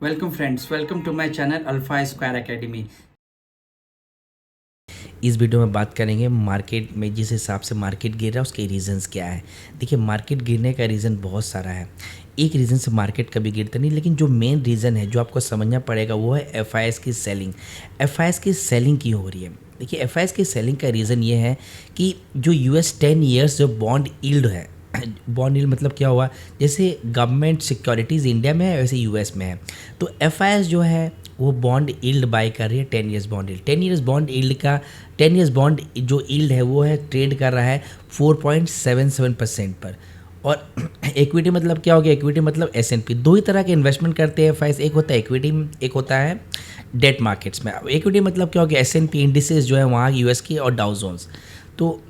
Welcome friends, welcome to my channel alpha square academy. इस वीडियो में बात करेंगे मार्केट में जिस हिसाब से मार्केट गिर रहा है उसके रीजंस क्या है। देखिए, मार्केट गिरने का रीज़न बहुत सारा है। एक रीज़न से मार्केट कभी गिरता नहीं, लेकिन जो मेन रीज़न है जो आपको समझना पड़ेगा वो है एफआईएस की सेलिंग। एफआईएस की सेलिंग क्यों हो रही है? देखिए, एफआईएस की सेलिंग का रीज़न ये है कि जो यूएस 10 ईयर्स जो बॉन्ड यील्ड है, बॉन्ड यील्ड मतलब क्या हुआ, जैसे गवर्नमेंट सिक्योरिटीज़ इंडिया में है वैसे यूएस में है। तो एफआईएस जो है वो बॉन्ड यील्ड बाय कर रही है 10 years bond yield. 10 years bond yield का 10 ईयर्स बॉन्ड जो यील्ड है वो है ट्रेड कर रहा है 4.77% पर। और इक्विटी मतलब क्या हो गया? इक्विटी मतलब एस&पी। दो ही तरह के इन्वेस्टमेंट करते हैं एफआईएस, एक होता है इक्विटी, एक होता है डेट मार्केट्स में। इक्विटी मतलब क्या हो गया? एस&पी इंडिसेस जो है वहाँ यूएस की और डाउ जोन्स। तो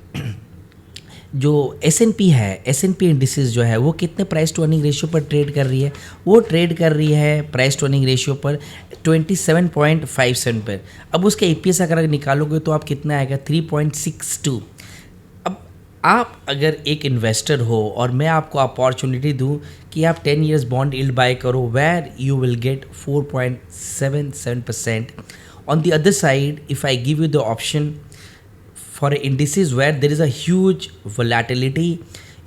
जो एस&पी है, एस&पी इंडिसेस जो है वो कितने प्राइस टू अर्निंग रेशियो पर ट्रेड कर रही है? वो ट्रेड कर रही है प्राइस टू अर्निंग रेशियो पर 27.57 पर। अब उसके ईपीएस अगर निकालोगे तो आप कितना आएगा? 3.62। अब आप अगर एक इन्वेस्टर हो और मैं आपको अपॉर्चुनिटी दूं कि आप 10 ईयर्स बॉन्ड यील्ड बाय करो where you will get 4.77%। On the other side, if I give you the option for indices where there is a huge volatility,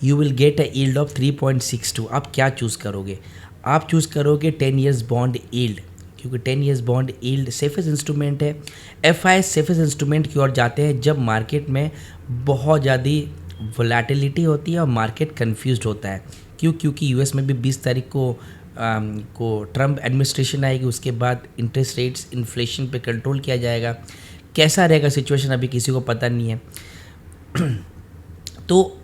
you will get a yield of 3.62। आप क्या choose करोगे? आप choose करोगे 10 years bond yield, क्योंकि 10 years bond yield safest instrument है। FIS safest instrument की ओर जाते हैं जब मार्केट में बहुत ज़्यादा वोलेटिलिटी होती है और मार्केट कन्फ्यूज्ड होता है। क्यों? क्योंकि यूएस में भी 20 तारीख को ट्रम्प एडमिनिस्ट्रेशन आएगी, उसके बाद इंटरेस्ट रेट्स इन्फ्लेशन पे कंट्रोल किया जाएगा। कैसा रहेगा सिचुएशन अभी किसी को पता नहीं है। तो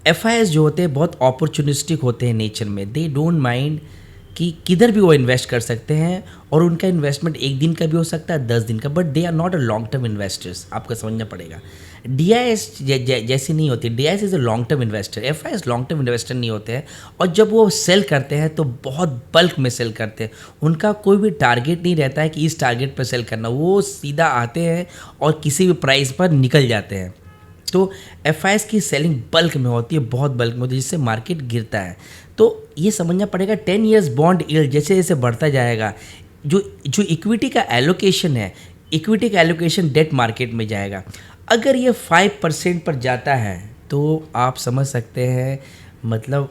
एफआईएस जो होते हैं बहुत अपॉर्चुनिस्टिक होते हैं नेचर में। दे डोंट माइंड कि किधर भी वो इन्वेस्ट कर सकते हैं और उनका इन्वेस्टमेंट एक दिन का भी हो सकता है, 10 दिन का, but they are not a long term investors. आपको समझना पड़ेगा। डीआईएस जैसी नहीं होती। DIIs is a long term investor, FIIs long term investor नहीं होते हैं। और जब वो सेल करते हैं तो बहुत बल्क में सेल करते हैं। उनका कोई भी टारगेट नहीं रहता है कि इस टारगेट पर सेल करना। वो सीधा आते हैं और किसी भी प्राइस पर निकल जाते हैं। तो एफआईएस की सेलिंग बल्क में होती है, बहुत बल्क में होती है, जिससे मार्केट गिरता है। तो ये समझना पड़ेगा 10 ईयर्स बॉन्ड यील्ड जैसे जैसे बढ़ता जाएगा, जो इक्विटी का एलोकेशन है, इक्विटी का एलोकेशन डेट मार्केट में जाएगा। अगर ये 5% पर जाता है तो आप समझ सकते हैं, मतलब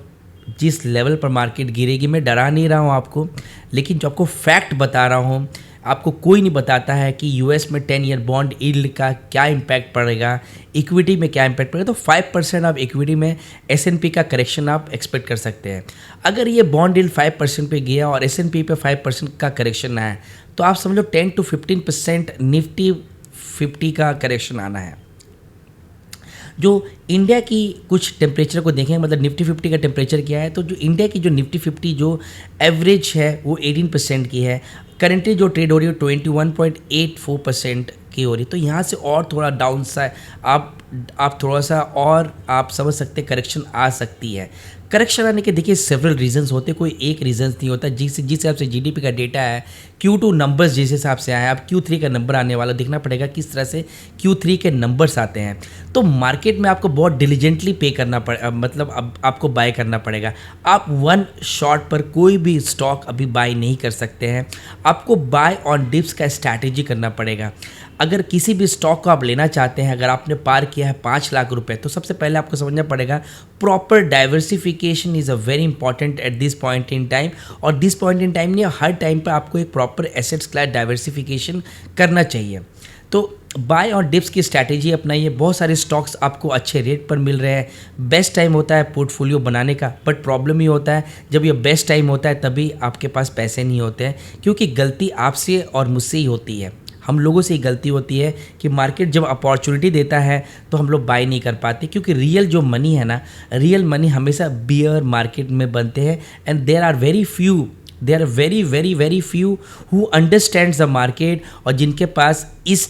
जिस लेवल पर मार्केट गिरेगी। मैं डरा नहीं रहा हूँ आपको, लेकिन जो आपको फैक्ट बता रहा हूँ, आपको कोई नहीं बताता है कि यूएस में 10 ईयर बॉन्ड यील्ड का क्या इम्पैक्ट पड़ेगा, इक्विटी में क्या इम्पैक्ट पड़ेगा। तो 5% आप इक्विटी में एस&पी का करेक्शन आप एक्सपेक्ट कर सकते हैं। अगर ये बॉन्ड यील्ड 5% पे गया और एस&पी पे 5% का करेक्शन आया तो आप समझ लो 10 to 15% निफ्टी 50 का करेक्शन आना है। जो इंडिया की कुछ टेम्परेचर को देखें, मतलब निफ्टी 50 का टेम्परेचर क्या है, तो जो इंडिया की जो निफ्टी 50 जो एवरेज है वो 18% की है। करेंटली जो ट्रेड हो रही है 21.84% की हो रही है। तो यहाँ से और थोड़ा डाउन सा आप थोड़ा सा और आप समझ सकते हैं करेक्शन आ सकती है। करेक्शन आने के देखिए सेवरल रीजंस होते हैं, कोई एक रीजंस नहीं होता। जिस हिसाब से जीडीपी का डेटा है, Q2 नंबर्स जिस हिसाब से आए, अब Q3 का नंबर आने वाला, देखना पड़ेगा किस तरह से Q3 के नंबर्स आते हैं। तो मार्केट में आपको बहुत डिलीजेंटली पे करना मतलब अब आपको बाय करना पड़ेगा। आप वन शॉट पर कोई भी स्टॉक अभी बाय नहीं कर सकते हैं। आपको बाय ऑन डिप्स का स्ट्रैटेजी करना पड़ेगा। अगर किसी भी स्टॉक को आप लेना चाहते हैं, अगर आपने पार किया है 5 लाख रुपए, तो सबसे पहले आपको समझना पड़ेगा proper diversification is a very important at this point in time. और दिस पॉइंट इन टाइम नहीं, हर टाइम पर आपको एक प्रॉपर एसेट्स क्लास डाइवर्सिफिकेशन करना चाहिए। तो बाय और डिप्स की स्ट्रैटेजी अपनाइए। बहुत सारे स्टॉक्स आपको अच्छे रेट पर मिल रहे हैं। बेस्ट टाइम होता है पोर्टफोलियो बनाने का, बट प्रॉब्लम ये होता है जब ये बेस्ट टाइम होता है तभी आपके पास पैसे नहीं होते हैं, क्योंकि गलती आपसे और मुझसे ही होती है। हम लोगों से ही गलती होती है कि मार्केट जब अपॉर्चुनिटी देता है तो हम लोग बाय नहीं कर पाते, क्योंकि रियल जो मनी है ना, रियल मनी हमेशा बियर मार्केट में बनते हैं। And there are very few who understands the market, और जिनके पास इस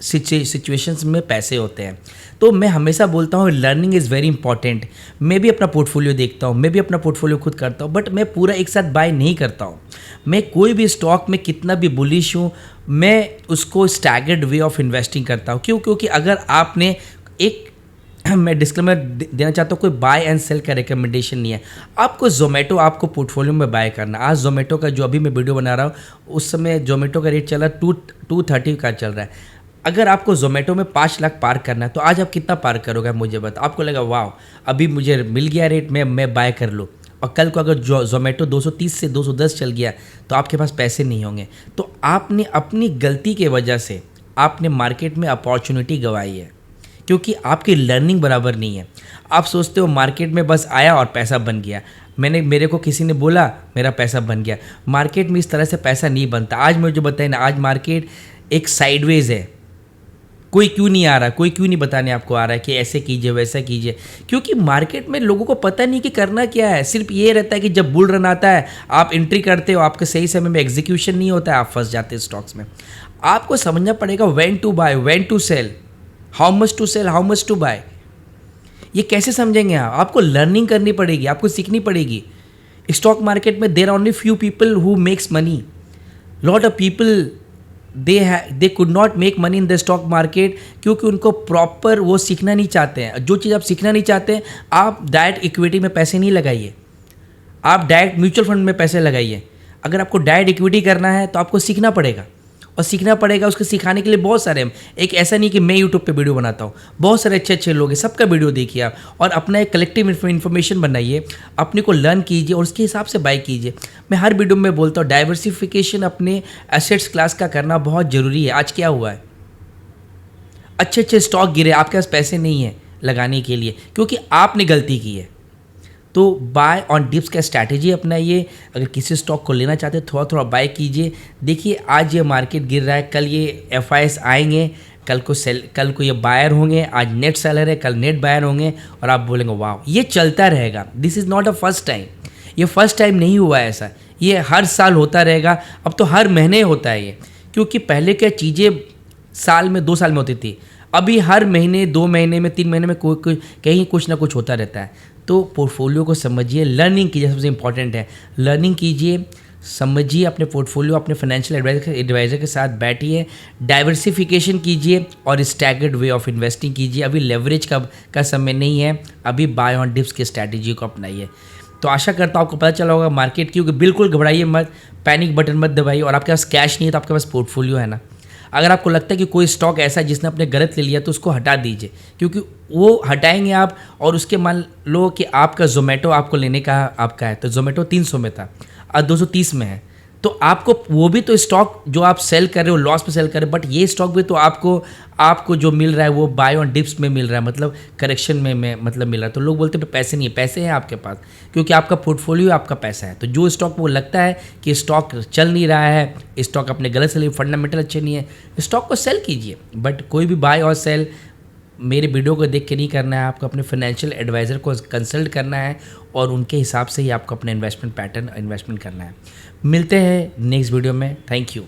सिचुएशंस में पैसे होते हैं। तो मैं हमेशा बोलता हूँ लर्निंग इज़ वेरी इंपॉर्टेंट। मैं भी अपना पोर्टफोलियो देखता हूँ, मैं भी अपना पोर्टफोलियो खुद करता हूँ, बट मैं पूरा एक साथ बाय नहीं करता हूँ। मैं कोई भी स्टॉक में कितना भी बुलिश हूँ, मैं उसको स्टैगर्ड वे ऑफ इन्वेस्टिंग करता हूँ। क्यों? क्योंकि अगर आपने एक मैं डिस्क्लेमर देना चाहता हूँ, कोई बाय एंड सेल का रिकमेंडेशन नहीं है। आपको जोमेटो आपको पोर्टफोलियो में बाय करना। आज जोमेटो का जो अभी मैं वीडियो बना रहा हूँ उस समय जोमेटो का रेट चल रहा है 230 का चल रहा है। अगर आपको जोमेटो में 5 लाख पार करना है तो आज आप कितना पार करोगे मुझे बता। आपको लगा वाह अभी मुझे मिल गया रेट में, मैं बाय कर लूँ, और कल को अगर जोमेटो 230 से 210 चल गया तो आपके पास पैसे नहीं होंगे। तो आपने अपनी गलती के वजह से आपने मार्केट में अपॉर्चुनिटी गंवाई है, क्योंकि आपकी लर्निंग बराबर नहीं है। आप सोचते हो मार्केट में बस आया और पैसा बन गया। मेरे को किसी ने बोला मेरा पैसा बन गया। मार्केट में इस तरह से पैसा नहीं बनता। आज मैं जो बताया ना, आज मार्केट एक साइडवेज है। कोई क्यों नहीं आ रहा, कोई क्यों नहीं बताने आपको आ रहा है कि ऐसे कीजिए वैसा कीजिए, क्योंकि मार्केट में लोगों को पता नहीं कि करना क्या है। सिर्फ ये रहता है कि जब बुल रन आता है आप एंट्री करते हो, आपके सही समय में एग्जीक्यूशन नहीं होता है, आप फंस जाते हैं स्टॉक्स में। आपको समझना पड़ेगा when to buy, when to sell, how much to sell, how much to buy. ये कैसे समझेंगे आप? आपको लर्निंग करनी पड़ेगी, आपको सीखनी पड़ेगी। स्टॉक मार्केट में there are only few people who makes money. Lot of people they could not make money in the stock market, क्योंकि उनको प्रॉपर वो सीखना नहीं चाहते हैं। जो चीज़ आप सीखना नहीं चाहते हैं, आप डायरेक्ट इक्विटी में पैसे नहीं लगाइए, आप डायरेक्ट म्यूचुअल फंड में पैसे लगाइए। अगर आपको डायरेक्ट इक्विटी करना है तो आपको सीखना पड़ेगा, और सीखना पड़ेगा। उसको सिखाने के लिए बहुत सारे हैं। एक ऐसा नहीं कि मैं यूट्यूब पे वीडियो बनाता हूँ, बहुत सारे अच्छे अच्छे लोग हैं, सबका वीडियो देखिए आप, और अपना एक कलेक्टिव इन्फॉर्मेशन बनाइए, अपने को लर्न कीजिए और उसके हिसाब से बाय कीजिए। मैं हर वीडियो में बोलता हूँ डाइवर्सिफिकेशन अपने एसेट्स क्लास का करना बहुत ज़रूरी है। आज क्या हुआ है, अच्छे अच्छे स्टॉक गिरे, आपके पास पैसे नहीं है लगाने के लिए, क्योंकि आपने गलती की है। तो बाय ऑन डिप्स का स्ट्रैटेजी अपनाइए। अगर किसी स्टॉक को लेना चाहते हैं थोड़ा थोड़ा बाय कीजिए। देखिए आज ये मार्केट गिर रहा है, कल ये एफआईएस आएंगे, कल को ये बायर होंगे। आज नेट सेलर है, कल नेट बायर होंगे, और आप बोलेंगे वाह ये चलता रहेगा। This is not a first time, ये फर्स्ट टाइम नहीं हुआ है ऐसा, ये हर साल होता रहेगा। अब तो हर महीने होता है ये, क्योंकि पहले क्या चीज़ें साल में 2 साल में होती थी, अभी हर महीने 2 महीने में 3 महीने में कहीं कुछ ना कुछ होता रहता है। तो पोर्टफोलियो को समझिए, लर्निंग कीजिए, सबसे इंपॉर्टेंट है लर्निंग कीजिए, समझिए अपने पोर्टफोलियो, अपने फाइनेंशियल एडवाइज़र के साथ बैठिए, डाइवर्सिफिकेशन कीजिए और स्टैगर्ड वे ऑफ इन्वेस्टिंग कीजिए। अभी लेवरेज का समय नहीं है, अभी बाय ऑन डिप्स की स्ट्रैटेजी को अपनाइए। तो आशा करता हूँ आपको पता चला होगा मार्केट की, बिल्कुल घबराइए मत, पैनिक बटन मत दबाइए। और आपके पास कैश नहीं है तो आपके पास पोर्टफोलियो है ना। अगर आपको लगता है कि कोई स्टॉक ऐसा है जिसने अपने गलत ले लिया तो उसको हटा दीजिए, क्योंकि वो हटाएंगे आप, और उसके मान लो कि आपका जोमेटो आपको लेने का आपका है, तो जोमेटो 300 में था और 230 में है, तो आपको वो भी तो स्टॉक जो आप सेल कर रहे हो लॉस पे सेल कर रहे हो, बट ये स्टॉक भी तो आपको जो मिल रहा है वो बाय ऑन डिप्स में मिल रहा है, मतलब करेक्शन में मतलब मिल रहा है। तो लोग बोलते हैं पैसे नहीं है, पैसे हैं आपके पास, क्योंकि आपका पोर्टफोलियो आपका पैसा है। तो जो स्टॉक वो लगता है कि स्टॉक चल नहीं रहा है, स्टॉक अपने गलत से फंडामेंटल अच्छे नहीं है, स्टॉक को सेल कीजिए। बट कोई भी बाय और सेल मेरे वीडियो को देख के नहीं करना है, आपको अपने फाइनेंशियल एडवाइज़र को कंसल्ट करना है, और उनके हिसाब से ही आपको अपना इन्वेस्टमेंट पैटर्न इन्वेस्टमेंट करना है। मिलते हैं नेक्स्ट वीडियो में। Thank you.